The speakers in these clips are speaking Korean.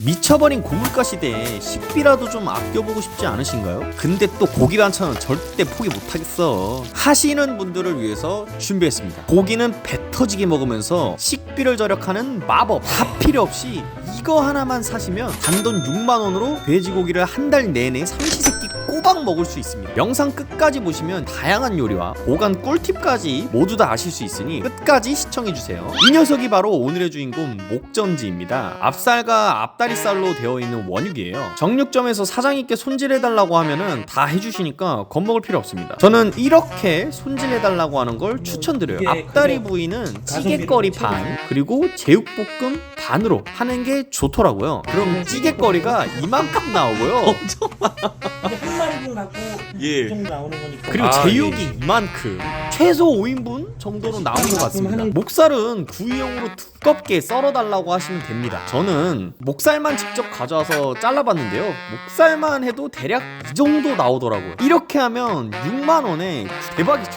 미쳐버린 고물가 시대에 식비라도 좀 아껴보고 싶지 않으신가요? 근데 또 고기 반찬은 절대 포기 못하겠어 하시는 분들을 위해서 준비했습니다. 고기는 배 터지게 먹으면서 식비를 절약하는 마법. 다 필요 없이 이거 하나만 사시면 단돈 6만원으로 돼지고기를 한 달 내내 삼시세끼 꼬박 먹을 수 있습니다. 영상 끝까지 보시면 다양한 요리와 보관 꿀팁까지 모두 다 아실 수 있으니 끝까지 시청해주세요. 이 녀석이 바로 오늘의 주인공 목전지입니다. 앞살과 앞다리살로 되어 있는 원육이에요. 정육점에서 사장님께 손질해달라고 하면은 다 해주시니까 겁먹을 필요 없습니다. 저는 이렇게 손질해달라고 하는 걸 추천드려요. 앞다리 부위는 찌개거리 반 그리고 제육볶음 반으로 하는 게 좋더라고요. 그럼 찌개거리가 이만큼 나오고요. 한 마리분 갖고 예. 이 정도 나오는 거니까. 그리고 제육이 이만큼 최소 5인분 정도는 나오는 것 같습니다. 목살은 구이용으로 두껍게 썰어달라고 하시면 됩니다. 저는 목살만 직접 가져와서 잘라봤는데요, 목살만 해도 대략 이 정도 나오더라고요. 이렇게 하면 6만원에 대박이죠.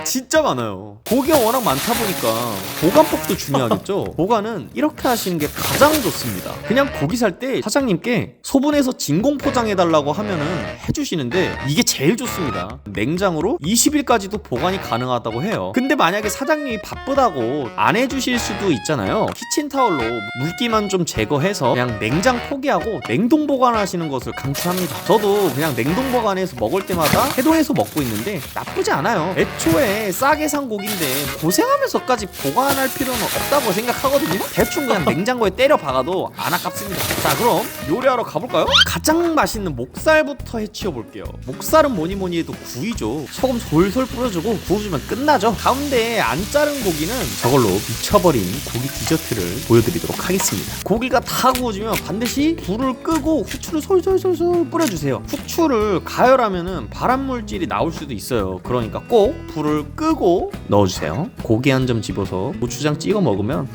진짜 많아요. 고기가 워낙 많다 보니까 보관법도 중요하겠죠. 보관은 이렇게 하시는 게 가장 좋습니다. 그냥 고기 살 때 사장님께 소분해서 진공 포장해달라고 하면은 해주시는데 이게 제일 좋습니다. 냉장으로 20일까지도 보관이 가능하다고 해요. 근데 만약에 사장님이 바쁘다고 안 해주실 수도 있잖아요. 키친타올로 물기만 좀 제거해서 그냥 냉장 포기하고 냉동 보관하시는 것을 강추합니다. 저도 그냥 냉동 보관해서 먹을 때마다 해동해서 먹고 있는데 나쁘지 않아요. 애초에 싸게 산 고기인데 고생하면서까지 보관할 필요는 없다고 생각하거든요. 대충 그냥 냉장고에 때려 박아도 안 아깝습니다. 자, 그럼 요리하러 가볼까요? 가장 맛있는 목살부터 해치워볼게요. 목살은 뭐니 해도 구이죠. 소금 솔솔 뿌려주고 구워주면 끝나죠. 가운데 안 자른 고기는 저걸로 미쳐버린 고기 디저트를 보여드리도록 하겠습니다. 고기가 다 구워지면 반드시 불을 끄고 후추를 솔솔솔솔 뿌려주세요. 후추를 가열하면은 발암물질이 나올 수도 있어요. 그러니까 꼭 불을 끄고 넣어주세요. 고기 한 점 집어서 고추장 찍어 먹으면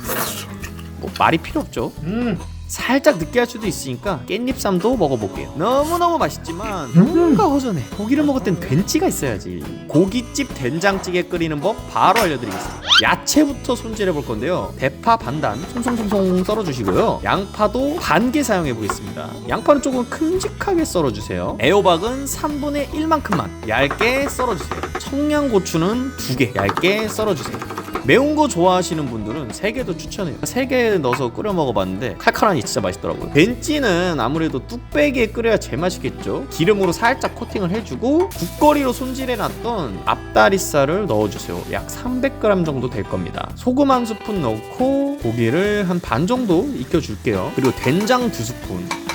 뭐 말이 필요 없죠. 살짝 느끼할 수도 있으니까 깻잎쌈도 먹어볼게요. 너무너무 맛있지만 뭔가 허전해. 고기를 먹을 땐 된찌가 있어야지. 고깃집 된장찌개 끓이는 법 바로 알려드리겠습니다. 야채부터 손질해 볼 건데요, 대파 반단 송송송송 썰어주시고요, 양파도 반개 사용해 보겠습니다. 양파는 조금 큼직하게 썰어주세요. 애호박은 3분의 1만큼만 얇게 썰어주세요. 청양고추는 2개 얇게 썰어주세요. 매운 거 좋아하시는 분들은 3개도 추천해요. 3개 넣어서 끓여 먹어봤는데 칼칼하니 진짜 맛있더라고요. 벤찌는 아무래도 뚝배기에 끓여야 제일 맛있겠죠. 기름으로 살짝 코팅을 해주고 국거리로 손질해놨던 앞다리살을 넣어주세요. 약 300g 정도 될 겁니다. 소금 한 스푼 넣고 고기를 한 반 정도 익혀줄게요. 그리고 된장 2스푼,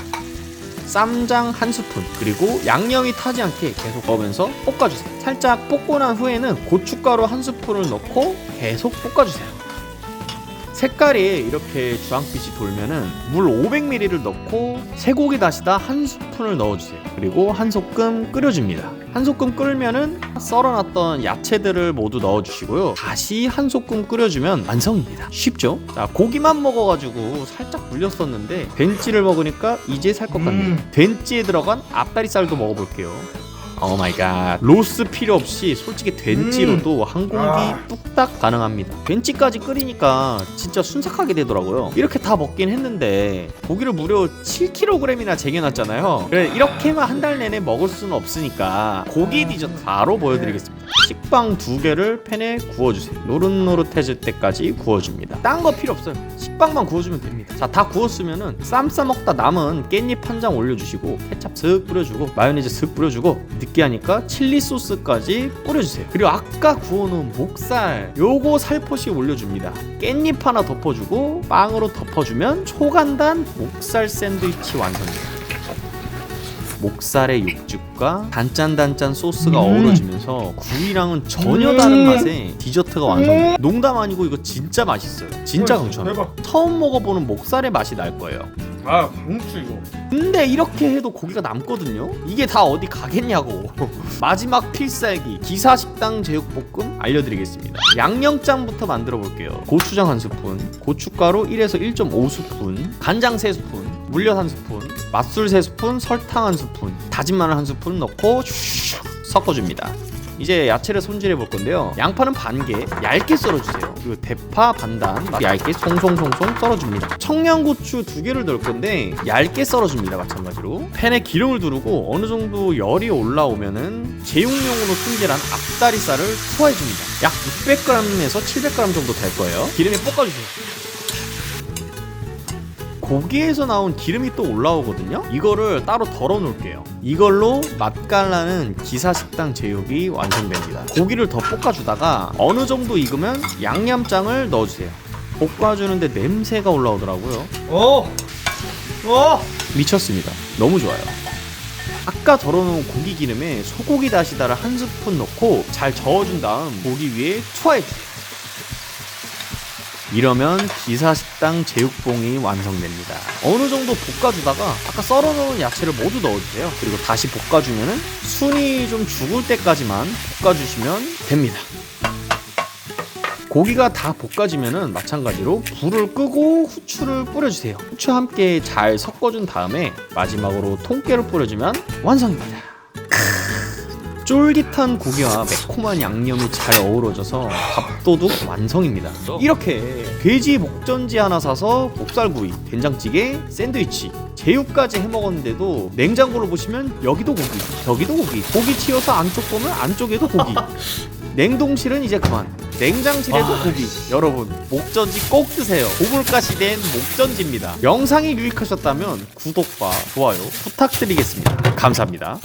쌈장 1스푼, 그리고 양념이 타지 않게 계속 넣으면서 볶아주세요. 살짝 볶고 난 후에는 고춧가루 1스푼을 넣고 계속 볶아주세요. 색깔이 이렇게 주황빛이 돌면은 물 500ml를 넣고 쇠고기 다시다 1스푼을 넣어주세요. 그리고 한 소끔 끓여줍니다. 한 소끔 끓으면은 썰어놨던 야채들을 모두 넣어주시고요, 다시 한 소끔 끓여주면 완성입니다. 쉽죠? 자, 고기만 먹어가지고 살짝 물렸었는데 벤찌를 먹으니까 이제 살 것 같네요. 벤찌에 들어간 앞다리살도 먹어볼게요. 오 마이 갓. 로스 필요 없이 솔직히 된찌로도 한 공기 뚝딱 가능합니다. 된찌까지 끓이니까 진짜 순삭하게 되더라고요. 이렇게 다 먹긴 했는데 고기를 무려 7kg이나 쟁여놨잖아요. 그래, 이렇게만 한 달 내내 먹을 수는 없으니까 고기 디저트 바로 보여드리겠습니다. 식빵 2개를 팬에 구워주세요. 노릇노릇해질 때까지 구워줍니다. 딴 거 필요 없어요. 식빵만 구워주면 됩니다. 자, 다 구웠으면은 쌈 싸먹다 남은 깻잎 한 장 올려주시고 케찹 슥 뿌려주고 마요네즈 슥 뿌려주고 느끼하니까 칠리 소스까지 뿌려주세요. 그리고 아까 구워놓은 목살 요거 살포시 올려줍니다. 깻잎 하나 덮어주고 빵으로 덮어주면 초간단 목살 샌드위치 완성입니다. 목살의 육즙과 단짠단짠 소스가 어우러지면서 구이랑은 전혀 다른 맛의 디저트가 완성돼요. 농담 아니고 이거 진짜 맛있어요. 진짜 강추합니다. 처음 먹어보는 목살의 맛이 날 거예요. 아, 강추 이거. 근데 이렇게 해도 고기가 남거든요. 이게 다 어디 가겠냐고. 마지막 필살기 기사식당 제육볶음 알려드리겠습니다. 양념장부터 만들어 볼게요. 고추장 1스푼, 고춧가루 1에서 1.5스푼, 간장 3스푼, 물엿 1스푼, 맛술 3스푼, 설탕 1스푼, 다진 마늘 1스푼 넣고 슉 섞어줍니다. 이제 야채를 손질해 볼 건데요. 양파는 반개 얇게 썰어주세요. 그리고 대파 반단 얇게 송송송송 썰어줍니다. 청양고추 2개를 넣을 건데 얇게 썰어줍니다. 마찬가지로 팬에 기름을 두르고 어느 정도 열이 올라오면은 제육용으로 손질한 앞다리살을 투하해줍니다. 약 600g에서 700g 정도 될 거예요. 기름에 볶아주세요. 고기에서 나온 기름이 또 올라오거든요. 이거를 따로 덜어 놓을게요. 이걸로 맛깔나는 기사식당 제육이 완성됩니다. 고기를 더 볶아주다가 어느 정도 익으면 양념장을 넣어주세요. 볶아주는데 냄새가 올라오더라고요. 미쳤습니다. 너무 좋아요. 아까 덜어놓은 고기 기름에 소고기 다시다를 한 스푼 넣고 잘 저어준 다음 고기 위에 투하해주세요. 이러면 기사식당 제육봉이 완성됩니다. 어느 정도 볶아주다가 아까 썰어놓은 야채를 모두 넣어주세요. 그리고 다시 볶아주면은 순이 좀 죽을 때까지만 볶아주시면 됩니다. 고기가 다 볶아지면은 마찬가지로 불을 끄고 후추를 뿌려주세요. 후추 함께 잘 섞어준 다음에 마지막으로 통깨를 뿌려주면 완성입니다. 쫄깃한 고기와 매콤한 양념이 잘 어우러져서 밥도둑 완성입니다. 이렇게 돼지 목전지 하나 사서 목살구이, 된장찌개, 샌드위치, 제육까지 해먹었는데도 냉장고를 보시면 여기도 고기, 저기도 고기, 고기 튀어서 안쪽 보면 안쪽에도 고기. 냉동실은 이제 그만, 냉장실에도 고기. 여러분 목전지 꼭 드세요. 고물가 시대엔 목전지입니다. 영상이 유익하셨다면 구독과 좋아요 부탁드리겠습니다. 감사합니다.